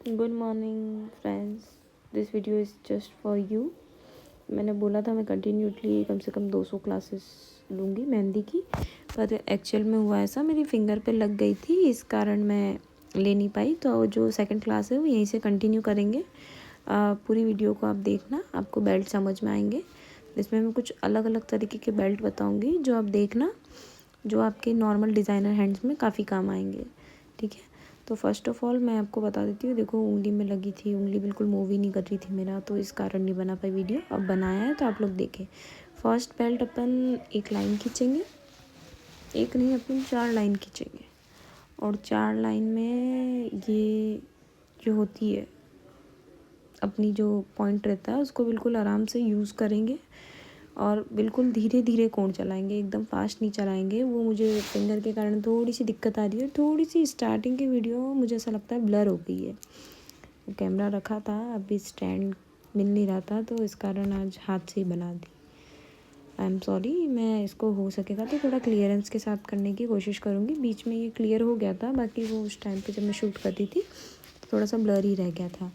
Good morning friends, this video is just for you. मैंने बोला था मैं कंटिन्यूसली कम से कम 200 क्लासेस लूँगी मेहंदी की, पर एक्चुअल में हुआ ऐसा मेरी फिंगर पे लग गई थी, इस कारण मैं ले नहीं पाई। तो जो सेकंड क्लास है वो यहीं से कंटिन्यू करेंगे। पूरी वीडियो को आप देखना, आपको बेल्ट समझ में आएंगे। इसमें मैं कुछ अलग अलग तरीके के बेल्ट बताऊँगी जो आप देखना, जो आपके नॉर्मल डिज़ाइनर हैंड्स में काफ़ी काम आएंगे। ठीक है, तो फर्स्ट ऑफ़ ऑल मैं आपको बता देती हूँ। देखो, उंगली में लगी थी, उंगली बिल्कुल मूव ही नहीं कर रही थी मेरा, तो इस कारण नहीं बना पाई वीडियो। अब बनाया है तो आप लोग देखें। फर्स्ट बेल्ट अपन एक लाइन खींचेंगे, एक नहीं अपन 4 लाइन खींचेंगे, और 4 लाइन में ये जो होती है अपनी जो पॉइंट रहता है उसको बिल्कुल आराम से यूज़ करेंगे और बिल्कुल धीरे धीरे कोण चलाएंगे, एकदम फास्ट नहीं चलाएंगे। वो मुझे फिंगर के कारण थोड़ी सी दिक्कत आ रही है, थोड़ी सी स्टार्टिंग की वीडियो मुझे ऐसा लगता है ब्लर हो गई है। वो कैमरा रखा था, अभी स्टैंड मिल नहीं रहा था, तो इस कारण आज हाथ से ही बना दी। I am sorry. मैं इसको हो सकेगा तो थोड़ा क्लियरेंस के साथ करने की कोशिश करूँगी। बीच में ये क्लियर हो गया था, बाकी वो उस टाइम पे जब मैं शूट करती थी तो थोड़ा सा ब्लर ही रह गया था।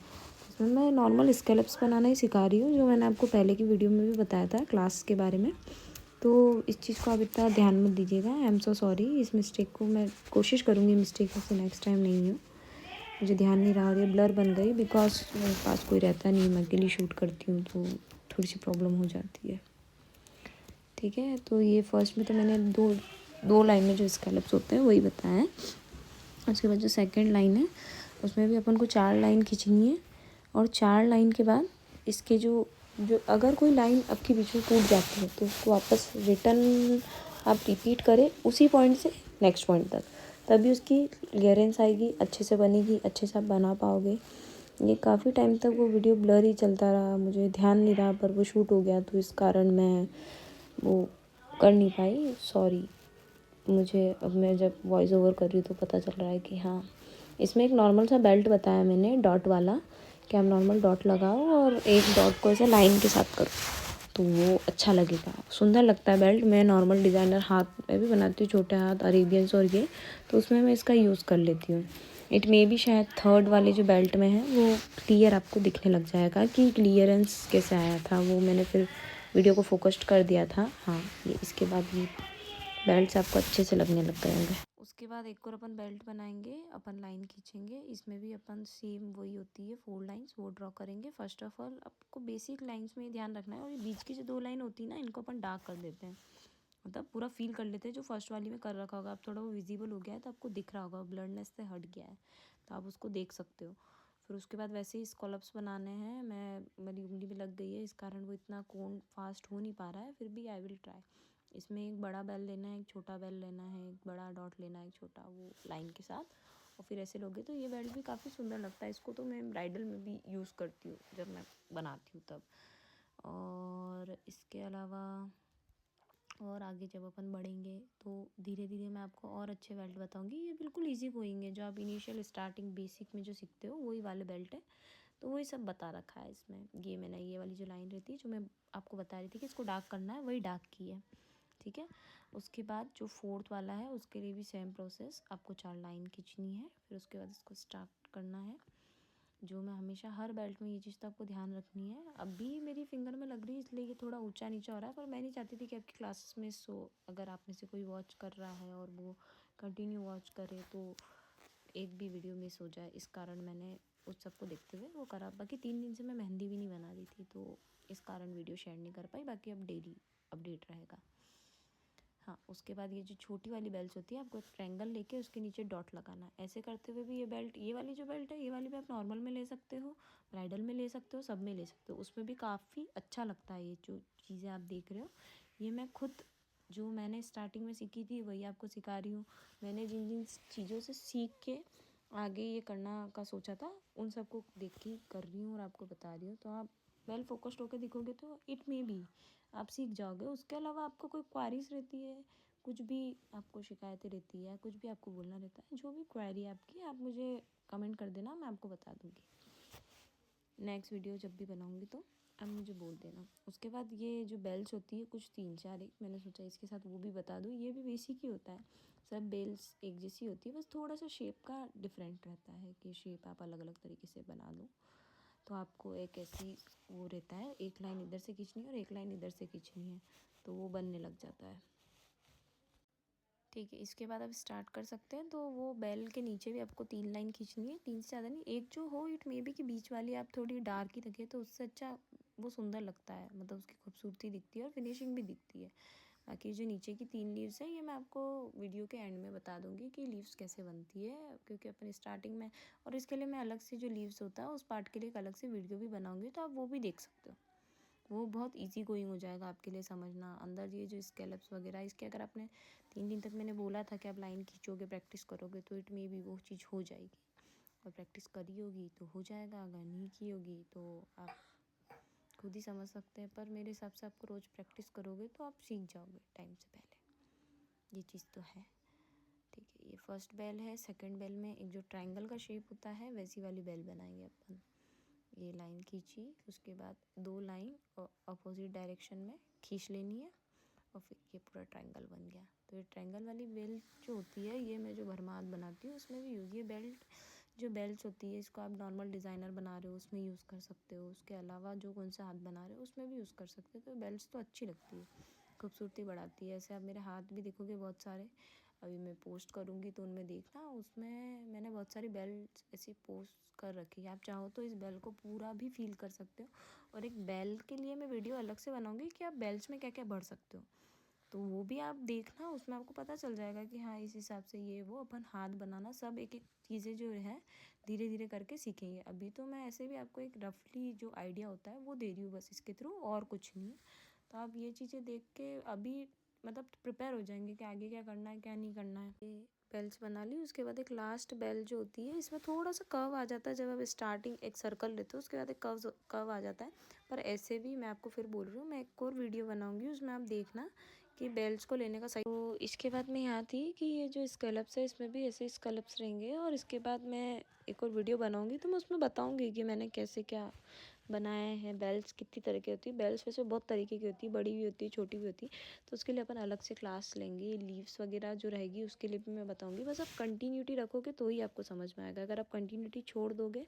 इसमें मैं नॉर्मल स्केलप्स बनाना ही सिखा रही हूँ, जो मैंने आपको पहले की वीडियो में भी बताया था क्लास के बारे में। तो इस चीज़ को आप इतना ध्यान मत दीजिएगा। I am so sorry. इस मिस्टेक को मैं कोशिश करूँगी मिस्टेक से नेक्स्ट टाइम नहीं हो। मुझे ध्यान नहीं रहा और ये ब्लर बन गई, बिकॉज मेरे पास कोई रहता नहीं, मैं अकेली शूट करती हूँ तो थोड़ी सी प्रॉब्लम हो जाती है। ठीक है, तो ये फर्स्ट में तो मैंने दो लाइन में जो स्कैलप्स होते हैं वही बताया है। उसके बाद जो सेकंड लाइन है उसमें भी अपन को 4 लाइन खींचनी है, और 4 लाइन के बाद इसके जो जो अगर कोई लाइन आपके बीच में टूट जाती है तो उसको वापस रिटर्न आप रिपीट करें उसी पॉइंट से नेक्स्ट पॉइंट तक, तभी उसकी क्लियरेंस आएगी, अच्छे से बनेगी, अच्छे से आप बना पाओगे। ये काफ़ी टाइम तक वो वीडियो ब्लर ही चलता रहा, मुझे ध्यान नहीं रहा, पर वो शूट हो गया तो इस कारण मैं वो कर नहीं पाई। सॉरी। मुझे अब मैं जब वॉइस ओवर कर रही हूँ तो पता चल रहा है कि हाँ, इसमें एक नॉर्मल सा बेल्ट बताया मैंने डॉट वाला, कि आप नॉर्मल डॉट लगाओ और एक डॉट को ऐसे लाइन के साथ करो तो वो अच्छा लगेगा, सुंदर लगता है बेल्ट। मैं नॉर्मल डिज़ाइनर हाथ में भी बनाती हूँ, छोटे हाथ अरेबियंस और ये, तो उसमें मैं इसका यूज़ कर लेती हूँ। इट मे भी शायद थर्ड वाले जो बेल्ट में है वो क्लियर आपको दिखने लग जाएगा कि क्लियरेंस कैसे आया था, वो मैंने फिर वीडियो को फोकस्ड कर दिया था। हाँ, ये इसके बाद ये बेल्ट्स आपको अच्छे से लगने लग गए होंगे। उसके बाद एक और अपन बेल्ट बनाएंगे, अपन लाइन खींचेंगे, इसमें भी अपन सेम वही होती है 4 लाइंस, वो ड्रॉ करेंगे। फर्स्ट ऑफ ऑल आपको बेसिक लाइंस में ही ध्यान रखना है, और ये बीच की जो 2 लाइन होती है ना, इनको अपन डार्क कर देते हैं, मतलब पूरा फील कर लेते हैं। जो फर्स्ट वाली में कर रखा होगा, अब थोड़ा वो विजिबल हो गया है तो आपको दिख रहा होगा, ब्लरनेस से हट गया है, तो आप उसको देख सकते हो। फिर उसके बाद वैसे ही स्कॉलप्स बनाने हैं। मेरी उंगली में लग गई है, इस कारण वो इतना कोण फास्ट हो नहीं पा रहा है, फिर भी आई विल ट्राई। इसमें एक बड़ा बेल लेना है, एक छोटा बेल लेना है, एक बड़ा डॉट लेना है, एक छोटा, वो लाइन के साथ, और फिर ऐसे लोगे तो ये बेल्ट भी काफ़ी सुंदर लगता है। इसको तो मैं ब्राइडल में भी यूज़ करती हूँ जब मैं बनाती हूँ तब। और इसके अलावा और आगे जब अपन बढ़ेंगे तो धीरे धीरे मैं आपको और अच्छे बेल्ट बताऊंगी। ये बिल्कुल इजी गोइंग है, जो आप इनिशियल स्टार्टिंग बेसिक में जो सीखते हो वही वाले बेल्ट है, तो वही सब बता रखा है इसमें। ये मैंने ये वाली जो लाइन रहती है जो मैं आपको बता रही थी कि इसको डार्क करना है, वही डार्क की है। ठीक है, उसके बाद जो फोर्थ वाला है उसके लिए भी सेम प्रोसेस, आपको 4 लाइन खींचनी है, फिर उसके बाद इसको स्टार्ट करना है। जो मैं हमेशा हर बेल्ट में ये चीज़ तो आपको ध्यान रखनी है। अभी मेरी फिंगर में लग रही है इसलिए ये थोड़ा ऊंचा नीचा हो रहा है, पर मैं नहीं चाहती थी कि आपकी क्लासेस में अगर आप में से कोई वॉच कर रहा है और वो कंटिन्यू वॉच करे तो एक भी वीडियो मिस हो जाए, इस कारण मैंने उस सबको देखते हुए वो करा। बाकी 3 दिन से मैं मेहंदी भी नहीं बना रही थी, तो इस कारण वीडियो शेयर नहीं कर पाई। बाकी अब डेली अपडेट रहेगा। हाँ, उसके बाद ये जो छोटी वाली बेल्ट होती है, आपको एक ट्रायंगल लेके उसके नीचे डॉट लगाना है। ऐसे करते हुए भी ये बेल्ट, ये वाली जो बेल्ट है, ये वाली भी आप नॉर्मल में ले सकते हो, ब्राइडल में ले सकते हो, सब में ले सकते हो, उसमें भी काफ़ी अच्छा लगता है। ये जो चीज़ें आप देख रहे हो, ये मैं खुद जो मैंने स्टार्टिंग में सीखी थी वही आपको सिखा रही हूँ। मैंने जिन जिन चीज़ों से सीख के आगे ये करना का सोचा था, उन सबको देख के कर रही हूँ और आपको बता रही हूँ। तो आप वेल फोकस्ड होकर दिखोगे तो इट मे बी आप सीख जाओगे। उसके अलावा आपको कोई क्वारीज रहती है, कुछ भी आपको शिकायतें रहती है, कुछ भी आपको बोलना रहता है, जो भी क्वेरी आपकी, आप मुझे कमेंट कर देना, मैं आपको बता दूँगी नेक्स्ट वीडियो जब भी बनाऊँगी तो। अब मुझे बोल देना। उसके बाद ये जो बेल्स होती है कुछ 3-4 एक, मैंने सोचा इसके साथ वो भी बता दूँ। ये भी बेसिक ही होता है, सब बेल्स एक जैसी होती है, बस थोड़ा सा शेप का डिफरेंट रहता है कि शेप आप अलग अलग तरीके से बना लो। तो आपको एक ऐसी वो रहता है, एक लाइन इधर से खींचनी है और एक लाइन इधर से खींचनी है, तो वो बनने लग जाता है। ठीक है, इसके बाद आप स्टार्ट कर सकते हैं। तो वो बेल के नीचे भी आपको 3 लाइन खींचनी है, 3 से ज़्यादा नहीं। एक जो हो इट मे बी कि बीच वाली आप थोड़ी डार्क ही रखें, तो उससे अच्छा वो सुंदर लगता है, मतलब उसकी खूबसूरती दिखती है और फिनिशिंग भी दिखती है। बाकी जो नीचे की 3 लीव्स हैं ये मैं आपको वीडियो के एंड में बता दूंगी कि लीव्स कैसे बनती है, क्योंकि अपन स्टार्टिंग में, और इसके लिए मैं अलग से जो लीव्स होता है उस पार्ट के लिए एक अलग से वीडियो भी बनाऊंगी, तो आप वो भी देख सकते हो। वो बहुत इजी गोइंग हो जाएगा आपके लिए समझना। अंदर ये जो स्कैलप्स वगैरह, इसके अगर आपने 3 दिन तक, मैंने बोला था कि आप लाइन खींचोगे, प्रैक्टिस करोगे, तो इट मे बी वो चीज़ हो जाएगी। और प्रैक्टिस करी होगी तो हो जाएगा, अगर नहीं की होगी तो आप खुद ही समझ सकते हैं। पर मेरे हिसाब से आपको रोज़ प्रैक्टिस करोगे तो आप सीख जाओगे टाइम से पहले, ये चीज़ तो है। ठीक है, ये फर्स्ट बेल है। सेकंड बेल में एक जो ट्रायंगल का शेप होता है वैसी वाली बेल बनाएंगे अपन। ये लाइन खींची, उसके बाद 2 लाइन अपोजिट डायरेक्शन में खींच लेनी है और फिर ये पूरा ट्रायंगल बन गया। तो ये ट्रायंगल वाली बेल्ट जो होती है ये मैं जो भरमात बनाती हूँ उसमें भी यूज़, ये बेल्ट जो बेल्ट होती है इसको आप नॉर्मल डिज़ाइनर बना रहे हो उसमें यूज़ कर सकते हो। उसके अलावा जो कौन सा हाथ बना रहे हो उसमें भी यूज़ कर सकते हो। तो बेल्ट तो अच्छी लगती है, खूबसूरती बढ़ाती है। ऐसे आप मेरे हाथ भी देखोगे बहुत सारे, अभी मैं पोस्ट करूँगी तो उनमें देखना, उसमें मैंने बहुत सारी बेल्ट ऐसी पोस्ट कर रखी है। आप चाहो तो इस बेल को पूरा भी फील कर सकते हो, और एक बेल के लिए मैं वीडियो अलग से बनाऊँगी कि आप बेल्ट में क्या क्या भर सकते हो, तो वो भी आप देखना, उसमें आपको पता चल जाएगा कि हाँ इस हिसाब से ये वो अपन हाथ बनाना सब एक एक चीज़ें जो है धीरे धीरे करके सीखेंगे। अभी तो मैं ऐसे भी आपको एक रफली जो आइडिया होता है वो दे रही हूँ बस इसके थ्रू, और कुछ नहीं है। तो आप ये चीज़ें देख के अभी मतलब प्रिपेयर हो जाएंगे कि आगे क्या करना है क्या नहीं करना है। ये बेल्स बना ली। उसके बाद एक लास्ट बेल जो होती है इसमें थोड़ा सा कर्व आ जाता है, जब आप स्टार्टिंग एक सर्कल लेते हो उसके बाद एक कर्व आ जाता है। पर ऐसे भी मैं आपको फिर बोल रही हूँ, मैं एक और वीडियो बनाऊंगी उसमें आप देखना कि बेल्ट को लेने का सही। तो इसके बाद में यहाँ थी कि ये जो स्कैलप्स है इसमें भी ऐसे स्कैलप्स रहेंगे, और इसके बाद मैं एक और वीडियो बनाऊंगी तो मैं उसमें बताऊंगी कि मैंने कैसे क्या बनाए हैं। बेल्ट्स कितनी तरह की होती है, बेल्ट्स वैसे बहुत तरीके की होती है, बड़ी भी होती है छोटी भी होती है, तो उसके लिए अपन अलग से क्लास लेंगे। लीव्स वगैरह जो रहेगी उसके लिए भी मैं बताऊंगी। बस आप कंटिन्यूटी रखोगे तो ही आपको समझ में आएगा। अगर आप कंटिन्यूटी छोड़ दोगे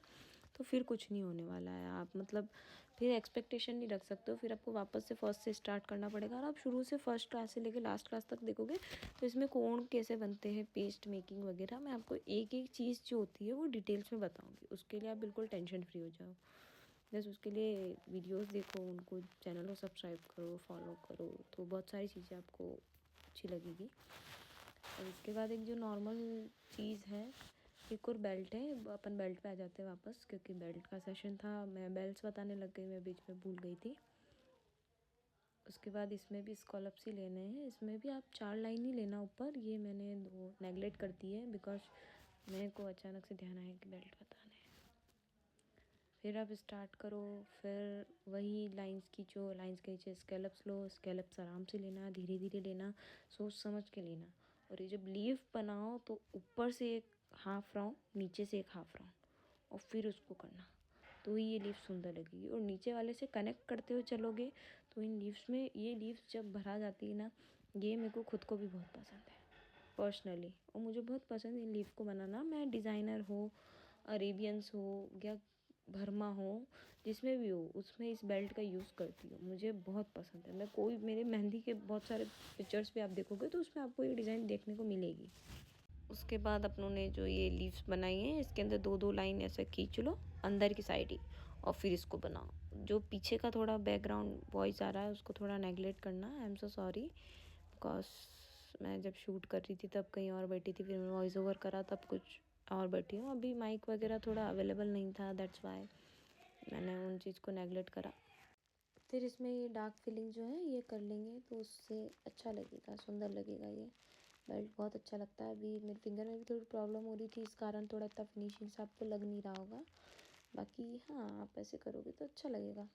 तो फिर कुछ नहीं होने वाला है। आप मतलब फिर एक्सपेक्टेशन नहीं रख सकते हो, फिर आपको वापस से फर्स्ट से स्टार्ट करना पड़ेगा। और आप शुरू से फर्स्ट क्लास से लेकर लास्ट क्लास तक देखोगे तो इसमें कोण कैसे बनते हैं, पेस्ट मेकिंग वगैरह, मैं आपको एक एक चीज़ जो होती है वो डिटेल्स में बताऊँगी। उसके लिए आप बिल्कुल टेंशन फ्री हो जाओ। बस उसके लिए वीडियोस देखो, उनको चैनल को सब्सक्राइब करो, फॉलो करो, तो बहुत सारी चीज़ें आपको अच्छी लगेगी। और इसके बाद एक जो नॉर्मल चीज़ है, एक और बेल्ट है। अपन बेल्ट पे आ जाते हैं वापस, क्योंकि बेल्ट का सेशन था, मैं बेल्ट्स बताने लग गई, मैं बीच में भूल गई थी। उसके बाद इसमें भी स्कॉलप्स ही लेने हैं। इसमें भी आप 4 लाइन ही लेना ऊपर, ये मैंने 2 नेगलेक्ट कर दी है बिकॉज मेरे को अचानक से ध्यान आया कि बेल्ट बताने हैं। फिर आप स्टार्ट करो, फिर वही लाइंस खींचो, लाइंस के नीचे स्कैलप्स लो, स्कैलप्स आराम से लेना, धीरे धीरे लेना, सोच समझ के लेना। और ये जब लीफ बनाओ तो ऊपर से एक हाफ राउंड, नीचे से एक हाफ राउंड, और फिर उसको करना, तो ही ये लीफ सुंदर लगेगी। और नीचे वाले से कनेक्ट करते हुए चलोगे तो इन लीव्स में, ये लीव्स जब भरा जाती है ना, ये मेरे को खुद को भी बहुत पसंद है पर्सनली, और मुझे बहुत पसंद है इन लीफ को बनाना। मैं डिज़ाइनर हो, अरेबियंस हो या भरमा हो, जिसमें भी हो, उसमें इस बेल्ट का यूज़ करती हूँ, मुझे बहुत पसंद है। मैं कोई मेरे मेहंदी के बहुत सारे पिक्चर्स भी आप देखोगे तो उसमें आपको ये डिज़ाइन देखने को मिलेगी। उसके बाद अपनों ने जो ये लीव्स बनाई हैं इसके अंदर 2-2 लाइन ऐसे खींच लो अंदर की साइड ही, और फिर इसको बनाओ। जो पीछे का थोड़ा बैकग्राउंड वॉइस आ रहा है उसको थोड़ा नेगलेक्ट करना, I am so sorry, because मैं जब शूट कर रही थी तब कहीं और बैठी थी, फिर मैं वॉइस ओवर करा तब कुछ और बैठी हूँ। अभी माइक वगैरह थोड़ा अवेलेबल नहीं था, दैट्स वाई मैंने उन चीज़ को नेगलेक्ट करा। फिर इसमें ये डार्क फिलिंग जो है ये कर लेंगे तो उससे अच्छा लगेगा, सुंदर लगेगा। ये बेल्ट बहुत अच्छा लगता है। अभी मेरे फिंगर में भी थोड़ी प्रॉब्लम हो रही थी, इस कारण थोड़ा इतना फिनिशिंग से आपको लग नहीं रहा होगा। बाकी हाँ, आप ऐसे करोगे तो अच्छा लगेगा।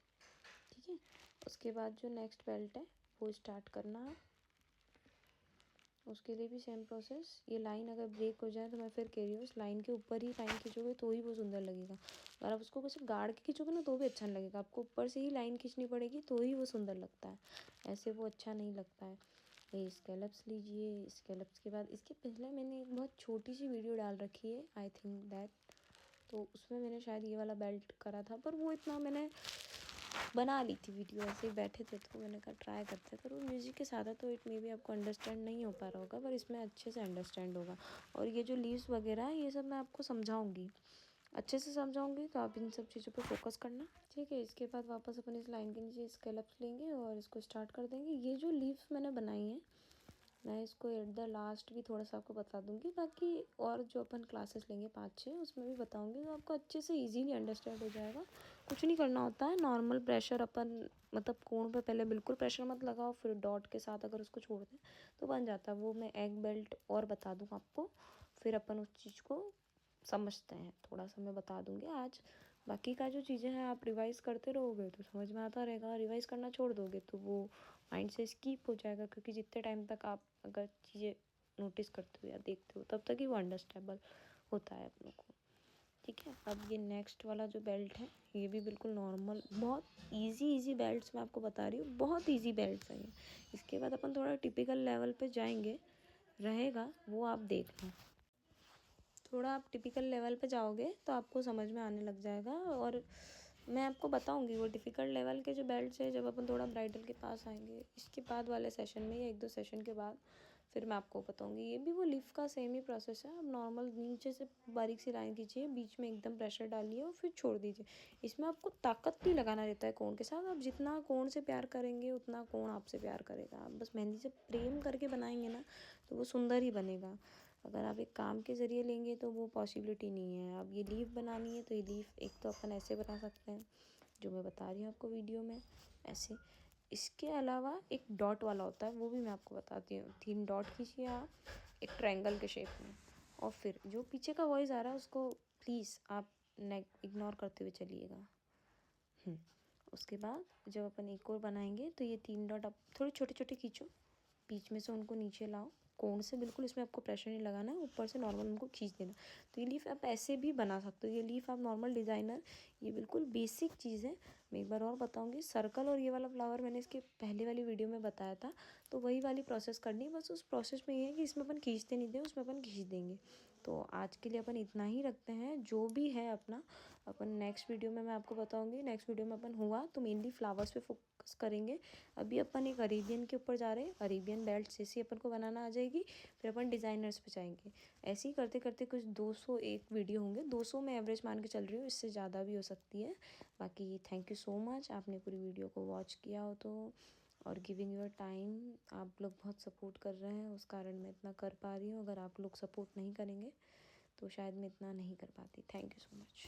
ठीक है, उसके बाद जो नेक्स्ट बेल्ट है वो स्टार्ट करना है। उसके लिए भी सेम प्रोसेस। ये लाइन अगर ब्रेक हो जाए तो मैं फिर कह रही हूँ इस लाइन के ऊपर ही लाइन खींचोगे तो ही वो सुंदर लगेगा, अगर आप उसको कुछ गाड़ के खींचोगे ना तो भी अच्छा नहीं लगेगा, आपको ऊपर से ही लाइन खींचनी पड़ेगी तो ही वो सुंदर लगता है, ऐसे वो अच्छा नहीं लगता है। ये स्कैलप्स लीजिए। स्कैलप्स के बाद इसके पहले मैंने एक बहुत छोटी सी वीडियो डाल रखी है, आई थिंक दैट, तो उसमें मैंने शायद ये वाला बेल्ट करा था, पर वो इतना मैंने बना ली थी वीडियो, ऐसे ही बैठे थे तो मैंने कहा ट्राई करते हैं, पर वो म्यूज़िक के साथ है तो इट मे बी आपको अंडरस्टैंड नहीं हो पा रहा होगा, पर इसमें अच्छे से अंडरस्टैंड होगा। और ये जो लीव्स वगैरह ये सब मैं आपको समझाऊंगी, अच्छे से समझाऊंगी, तो आप इन सब चीज़ों पे फोकस करना, ठीक है। इसके बाद वापस अपन इस लाइन के नीचे स्कैलप्स लेंगे और इसको स्टार्ट कर देंगे। ये जो लीव्स मैंने बनाई हैं मैं इसको एट द लास्ट भी थोड़ा सा आपको बता दूंगी, बाकी और जो अपन क्लासेस लेंगे 5-6 उसमें भी बताऊंगी, तो आपको अच्छे से इजीली अंडरस्टैंड हो जाएगा। कुछ नहीं करना होता है, नॉर्मल प्रेशर अपन मतलब कोण पे पहले बिल्कुल प्रेशर मत लगाओ, फिर डॉट के साथ अगर उसको छोड़ दें तो बन जाता है। वो मैं एग बेल्ट और बता दूँ आपको, फिर अपन उस चीज़ को समझते हैं, थोड़ा सा मैं बता दूंगी आज। बाकी का जो चीज़ें हैं आप रिवाइज़ करते रहोगे तो समझ में आता रहेगा, रिवाइज़ करना छोड़ दोगे तो वो माइंड से स्किप हो जाएगा, क्योंकि जितने टाइम तक आप अगर चीज़ें नोटिस करते हो या देखते हो तब तक ही वो अंडरस्टैंडेबल होता है अपनों को, ठीक है। अब ये नेक्स्ट वाला जो बेल्ट है ये भी बिल्कुल नॉर्मल, बहुत इजी बेल्ट्स मैं आपको बता रही हूँ, बहुत इजी बेल्ट्स हैं ये। इसके बाद अपन थोड़ा टिपिकल लेवल पे जाएंगे, रहेगा वो आप देखना, थोड़ा आप टिपिकल लेवल पे जाओगे तो आपको समझ में आने लग जाएगा। और मैं आपको बताऊंगी वो डिफ़िकल्ट लेवल के जो बेल्ट्स है जब अपन थोड़ा ब्राइडल के पास आएंगे, इसके बाद वाले सेशन में या 1-2 सेशन के बाद फिर मैं आपको बताऊंगी। ये भी वो लिफ का सेम ही प्रोसेस है, अब नॉर्मल नीचे से बारीक सी लाइन खींचिए, बीच में एकदम प्रेशर डालिए और फिर छोड़ दीजिए। इसमें आपको ताकत नहीं लगाना रहता है कोण के साथ, आप जितना कोण से प्यार करेंगे उतना कोण आपसे प्यार करेगा। आप बस मेहंदी से प्रेम करके बनाएंगे ना तो वो सुंदर ही बनेगा। अगर आप एक काम के ज़रिए लेंगे तो वो पॉसिबिलिटी नहीं है। अब ये लीफ बनानी है तो ये लीफ एक तो अपन ऐसे बना सकते हैं जो मैं बता रही हूँ आपको वीडियो में, ऐसे। इसके अलावा एक डॉट वाला होता है, वो भी मैं आपको बताती हूँ। 3 डॉट खींचिए आप एक ट्रायंगल के शेप में, और फिर जो पीछे का वॉइस आ रहा है उसको प्लीज़ आप नेक इग्नोर करते हुए चलिएगा। उसके बाद जब अपन एक और बनाएंगे तो ये 3 डॉट आप थोड़े छोटे छोटे खींचो, बीच में से उनको नीचे लाओ, कोण से बिल्कुल इसमें आपको प्रेशर नहीं लगाना है, ऊपर से नॉर्मल उनको खींच देना। तो ये लीफ आप ऐसे भी बना सकते हो, ये लीफ आप नॉर्मल डिज़ाइनर, ये बिल्कुल बेसिक चीज़ है। मैं एक बार और बताऊंगी, सर्कल और ये वाला फ्लावर मैंने इसके पहले वाली वीडियो में बताया था, तो वही वाली प्रोसेस करनी है। बस उस प्रोसेस में ये है कि इसमें अपन खींचते नहीं थे, उसमें अपन खींच देंगे। तो आज के लिए अपन इतना ही रखते हैं, जो भी है अपना अपन नेक्स्ट वीडियो में मैं आपको बताऊंगी। नेक्स्ट वीडियो में अपन हुआ तो मेनली फ्लावर्स पे फोकस करेंगे। अभी अपन एक अरेबियन के ऊपर जा रहे हैं, अरेबियन बेल्ट जैसी अपन को बनाना आ जाएगी, फिर अपन डिज़ाइनर्स पे जाएंगे। ऐसे ही करते करते कुछ 201 वीडियो होंगे, 200 में एवरेज मान के चल रही हूँ, इससे ज़्यादा भी हो सकती है। बाकी थैंक यू सो मच, आपने पूरी वीडियो को वॉच किया हो तो, और गिविंग योर टाइम। आप लोग बहुत सपोर्ट कर रहे हैं, उस कारण मैं इतना कर पा रही हूँ। अगर आप लोग सपोर्ट नहीं करेंगे तो शायद मैं इतना नहीं कर पाती। Thank you so much.